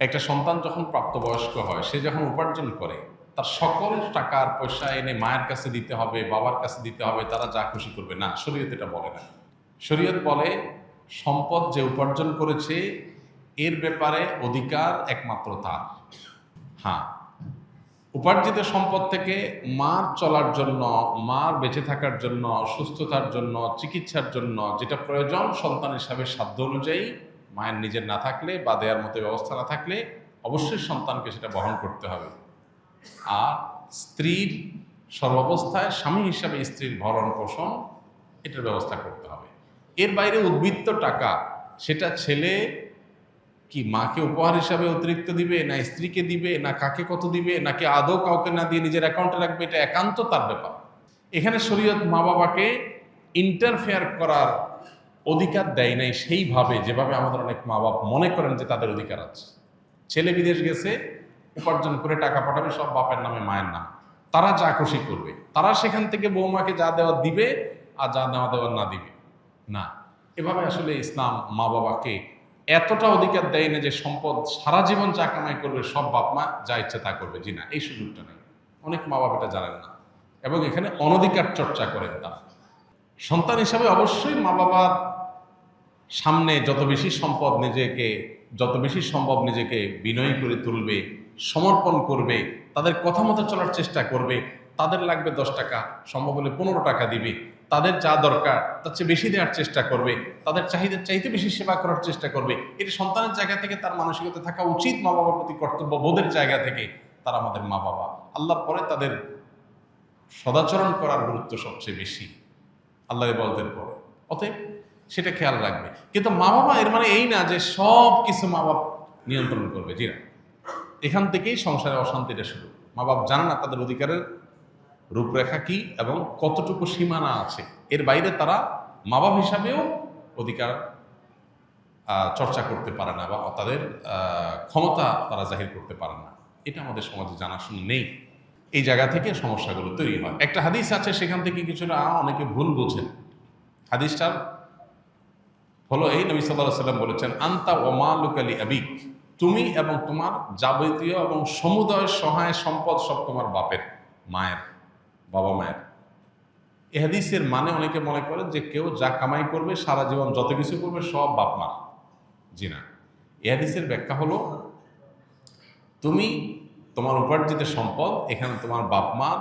একটা সন্তান যখন প্রাপ্তবয়স্ক হয়, সে যখন উপার্জন করে, তার সকল টাকার পয়সা এনে মায়ের কাছে দিতে হবে, বাবার কাছে দিতে হবে, তারা যা খুশি করবে না। শরীয়ত এটা বলে না। শরীয়ত বলে সম্পদ যে উপার্জন করেছে এর ব্যাপারে অধিকার একমাত্র তার। হ্যাঁ, উপার্জিত সম্পদ থেকে মার চলার জন্য, মার বেঁচে থাকার জন্য, সুস্থতার জন্য, চিকিৎসার জন্য যেটা প্রয়োজন সন্তান হিসাবে সাধ্য অনুযায়ী, মায়ের নিজের না থাকলে বা দেওয়ার মতো ব্যবস্থা না থাকলে অবশ্যই সন্তানকে সেটা বহন করতে হবে। আর স্ত্রীর সর্বাবস্থায় স্বামী হিসাবে স্ত্রীর ভরণ পোষণ এটার ব্যবস্থা করতে হবে। এর বাইরে উদ্বৃত্ত টাকা সেটা ছেলে কি মাকে উপহার হিসাবে অতিরিক্ত দিবে, না স্ত্রীকে দিবে, না কাকে কত দিবে, নাকি আদৌ কাউকে না দিয়ে নিজের অ্যাকাউন্টে রাখবে, এটা একান্ত তার ব্যাপার। এখানে শরীয়ত মা বাবাকে ইন্টারফেয়ার করার অধিকার দেয় নাই সেইভাবে যেভাবে আমাদের অনেক মা বাবা মনে করেন যে তাদের অধিকার আছে। ছেলে বিদেশ গেছে, উপার্জন করে টাকা পাঠাবে সব বাপের নামে মায়ের নাম, তারা যা খুশি করবে, তারা সেখান থেকে বৌমাকে যা দেওয়া দিবে আর যা নেওয়া দেওয়া না দিবে না। এভাবে আসলে ইসলাম মা বাবাকে এতটা অধিকার দেয় না যে সম্পদ সারা জীবন যা কামাই করবে সব বাপ মা যা ইচ্ছে তা করবে। জি না, এই সুযোগটা নেই। অনেক মা বাবা এটা জানেন না এবং এখানে অনধিকার চর্চা করেন তারা। সন্তান হিসাবে অবশ্যই মা বাবার সামনে যত বেশি সম্ভব নিজেকে বিনয়ী করে তুলবে, সমর্পণ করবে, তাদের কথা মতো চলার চেষ্টা করবে। তাদের লাগবে 10 টাকা, সম্ভব হলে 15 টাকা দিবে। তাদের যা দরকার তার চেয়ে বেশি দেওয়ার চেষ্টা করবে, তাদের চাহিদার চাইতে বেশি সেবা করার চেষ্টা করবে। এটি সন্তানের জায়গা থেকে তার মানসিকতা থাকা উচিত। মা বাবার প্রতি কর্তব্য বোধের জায়গা থেকে তারা আমাদের মা বাবা। আল্লাহর পরে তাদের সদাচরণ করার গুরুত্ব সবচেয়ে বেশি আল্লাহর ইবাদতের পরে। অতএব সেটা খেয়াল রাখবে। কিন্তু মা বাবা এর মানে এই না যে সব কিছু মা বাপ নিয়ন্ত্রণ করবে। জি না, এখান থেকেই সংসারে অশান্তিটা শুরু। মা বাপ জানে না তাদের অধিকারের রূপরেখা কি এবং কতটুকু সীমানা আছে। এর বাইরে তারা মা বাপ হিসাবেও অধিকার চর্চা করতে পারে না বা তাদের ক্ষমতা তারা জাহির করতে পারে না। এটা আমাদের সমাজে জানাশোনা নেই। এই জায়গা থেকে সমস্যাগুলো তৈরি হয়। একটা হাদিস আছে, সেখান থেকে কিছুটা অনেকে ভুল বোঝেন। হাদিসটার হলো এই, নবী সাল্লাল্লাহু আলাইহি ওয়াসাল্লাম বলেছেন, আনতা ওয়া মালুকা লি আবিক, তুমি এবং তোমার যাবতীয় এবং সমুদয় সহায় সম্পদ সব তোমার বাপের, মায়ের, বাবা মায়ের। এই হাদিসের মানে অনেকে মনে করেন যে কেউ যা কামাই করবে সারা জীবন যত কিছু করবে সব বাপ মার। জি না, এই হাদিসের ব্যাখ্যা হলো তুমি তোমার উপার্জিত সম্পদ এখানে তোমার বাপ মার,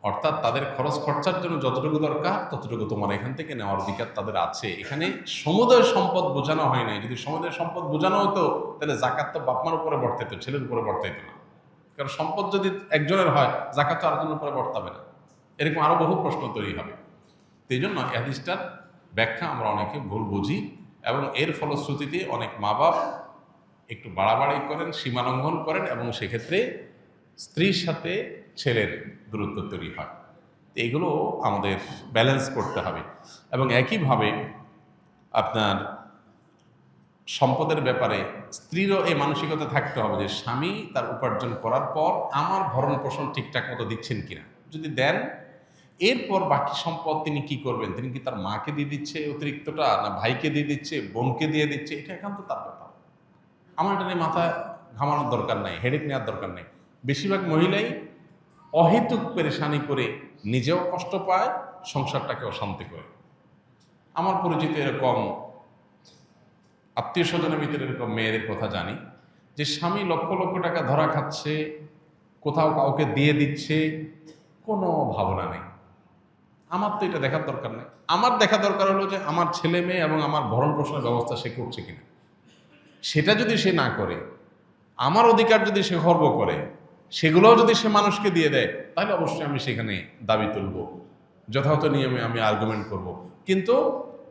অর্থাৎ তাদের খরচ খরচার জন্য যতটুকু দরকার ততটুকু তোমার এখান থেকে নেওয়ার অধিকার তাদের আছে। এখানে সমুদয় সম্পদ বোঝানো হয় নাই। যদি সমুদয় সম্পদ বোঝানো হতো তাহলে জাকাত তো বাপমার উপরে বর্তাইত, ছেলের উপরে বর্তাইত না। কারণ সম্পদ যদি একজনের হয়, জাকাত তো আরেকজনের উপরে বর্তাবে না। এরকম আরো বহু প্রশ্ন তৈরি হবে। এই জন্য এই হাদিসটার ব্যাখ্যা আমরা অনেকে ভুল বুঝি এবং এর ফলশ্রুতিতে অনেক মা বাপ একটু বাড়াবাড়ি করেন, সীমালঙ্ঘন করেন এবং সেক্ষেত্রে স্ত্রীর সাথে ছেলের দূরত্ব তৈরি হয়। এইগুলো আমাদের ব্যালেন্স করতে হবে। এবং একইভাবে আপনার সম্পদের ব্যাপারে স্ত্রীরও এই মানসিকতা থাকতে হবে যে স্বামী তার উপার্জন করার পর আমার ভরণ পোষণ ঠিকঠাক মতো দিচ্ছেন কিনা। যদি দেন, এরপর বাকি সম্পদ তিনি কি করবেন, তিনি কি তার মাকে দিয়ে দিচ্ছে অতিরিক্তটা, না ভাইকে দিয়ে দিচ্ছে, বোনকে দিয়ে দিচ্ছে, এটা একান্ত তার ব্যাপার। আমার এটা নিয়ে মাথা ঘামানোর দরকার নাই, হেডেক নেওয়ার দরকার নেই। বেশিরভাগ মহিলাই অহেতুক পেরেশানি করে নিজেও কষ্ট পায়, সংসারটাকে অশান্তি করে। আমার পরিচিত এরকম আত্মীয় স্বজনের ভিতরে এরকম মেয়েদের কথা জানি যে স্বামী লক্ষ লক্ষ টাকা ধরা খাচ্ছে, কোথাও কাউকে দিয়ে দিচ্ছে, কোনো ভাবনা নেই। আমার তো এটা দেখার দরকার নেই। আমার দেখা দরকার হলো যে আমার ছেলে মেয়ে এবং আমার ভরণ পোষণের ব্যবস্থা সে করছে কিনা। সেটা যদি সে না করে, আমার অধিকার যদি সে খর্ব করে, সেগুলোও যদি সে মানুষকে দিয়ে দেয়, তাহলে অবশ্যই আমি সেখানে দাবি তুলব, যথাযথ নিয়মে আমি আর্গুমেন্ট করব। কিন্তু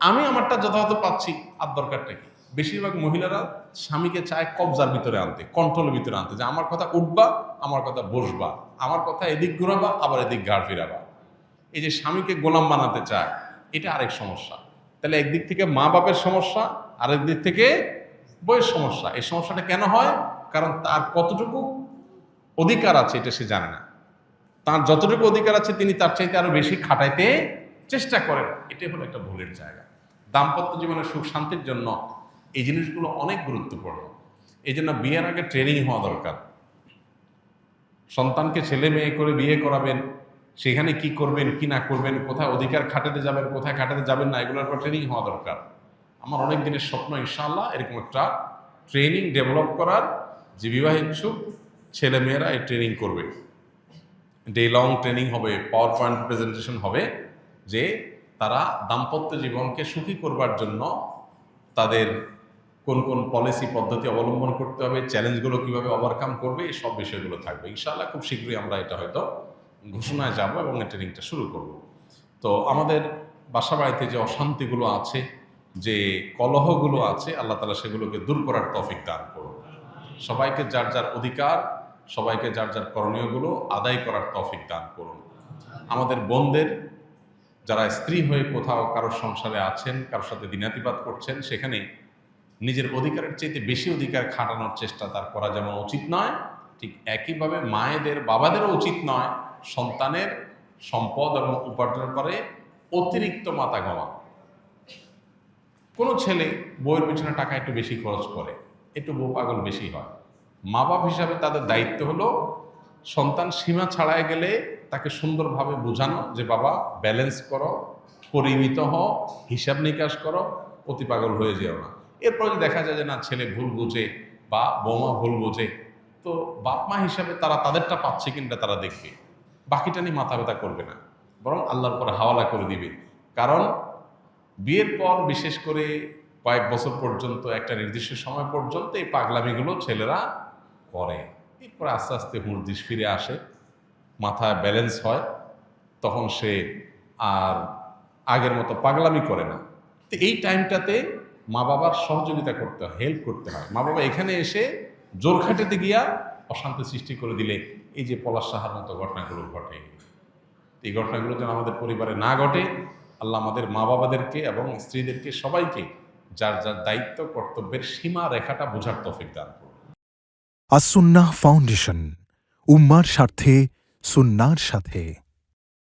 আমি আমারটা যথাযথ পাচ্ছি, আর দরকারটা কি? বেশিরভাগ মহিলারা স্বামীকে চায় কবজার ভিতরে আনতে, কন্ট্রোলের ভিতরে আনতে, যে আমার কথা উঠবা, আমার কথা বসবা, আমার কথা এদিক ঘুরাবা, আবার এদিক ঘাড় ফিরাবা। এই যে স্বামীকে গোলাম বানাতে চায়, এটা আরেক সমস্যা। তাহলে একদিক থেকে মা বাপের সমস্যা, আরেক দিক থেকে বইয়ের সমস্যা। এই সমস্যাটা কেন হয়? কারণ তার কতটুকু অধিকার আছে এটা সে জানে না। তার যতটুকু অধিকার আছে তিনি তার চাইতে আরো বেশি খাটাইতে চেষ্টা করেন। এটাই হলো একটা ভুলের জায়গা। দাম্পত্য জীবনের সুখ শান্তির জন্য এই জিনিসগুলো অনেক গুরুত্বপূর্ণ। এই জন্য বিয়ের আগে ট্রেনিং হওয়া দরকার। সন্তানকে ছেলে মেয়ে করে বিয়ে করাবেন, সেখানে কি করবেন কি না করবেন, কোথায় অধিকার খাটাতে যাবেন কোথায় খাটাতে যাবেন না, এগুলোর উপর ট্রেনিং হওয়া দরকার। আমার অনেক দিনের স্বপ্ন ইনশাআল্লাহ এরকম একটা ট্রেনিং ডেভেলপ করার, যে বিবাহ ইচ্ছুক ছেলে মেয়েরা এই ট্রেনিং করবে। ডে লং ট্রেনিং হবে, পাওয়ার পয়েন্ট প্রেজেন্টেশন হবে, যে তারা দাম্পত্য জীবনকে সুখী করবার জন্য তাদের কোন কোন পলিসি পদ্ধতি অবলম্বন করতে হবে, চ্যালেঞ্জগুলো কীভাবে ওভারকাম করবে, এই সব বিষয়গুলো থাকবে ইনশাআল্লাহ। খুব শীঘ্রই আমরা এটা হয়তো ঘোষণায় যাব এবং এই ট্রেনিংটা শুরু করব। তো আমাদের বাসা বাড়িতে যে অশান্তিগুলো আছে, যে কলহগুলো আছে, আল্লাহ তাআলা সেগুলোকে দূর করার তৌফিক দান করুন। সবাইকে যার যার অধিকার, সবাইকে যার যার করণীয়গুলো আদায় করার তৌফিক দান করুন। আমাদের বোনদের যারা স্ত্রী হয়ে কোথাও কারোর সংসারে আছেন, কারোর সাথে দিনাতিপাত করছেন, সেখানে নিজের অধিকারের চাইতে বেশি অধিকার খাটানোর চেষ্টা তার করা যেমন উচিত নয়, ঠিক একইভাবে মায়েদের বাবাদেরও উচিত নয় সন্তানের সম্পদ এবং উপার্জন করে অতিরিক্ত মাথা ঘামা। কোনো ছেলে বউয়ের পিছনে টাকা একটু বেশি খরচ করে, একটু বউ পাগল বেশি হয়। মা বাপ হিসাবে তাদের দায়িত্ব হলো সন্তান সীমা ছাড়ায় গেলে তাকে সুন্দরভাবে বোঝানো যে বাবা ব্যালেন্স করো, পরিমিত হও, হিসাব নিকাশ করো, অতি পাগল হয়ে যেও না। এরপর যদি দেখা যায় যে না ছেলে ভুল বোঝে বা বৌমা ভুল বোঝে, তো বাপ মা হিসাবে তারা তাদেরটা পাচ্ছে কিনা তারা দেখবে, বাকিটা নিয়ে মাথা ব্যথা করবে না, বরং আল্লাহর পরে হাওয়ালা করে দিবে। কারণ বিয়ের পর বিশেষ করে কয়েক বছর পর্যন্ত, একটা নির্দিষ্ট সময় পর্যন্ত এই পাগলামিগুলো ছেলেরা করে। এরপরে আস্তে আস্তে হুঁশ ফিরে আসে, মাথায় ব্যালেন্স হয়, তখন সে আর আগের মতো পাগলামি করে না। তো এই টাইমটাতে মা বাবার সহযোগিতা করতে হয়, হেল্প করতে হয়। মা বাবা এখানে এসে জোর খাটাতে গিয়া অশান্তি সৃষ্টি করে দিলে এই যে পলাশ সাহার মতো ঘটনাগুলো ঘটে, এই ঘটনাগুলো যেন আমাদের পরিবারে না ঘটে, আল্লাহ আমাদের মা বাবাদেরকে এবং স্ত্রীদেরকে সবাইকে যার যার দায়িত্ব কর্তব্যের সীমা রেখাটা বোঝার তৌফিক দান করুন। আস-সুন্নাহ ফাউন্ডেশন, উম্মার স্বার্থে সুন্নাহর সাথে।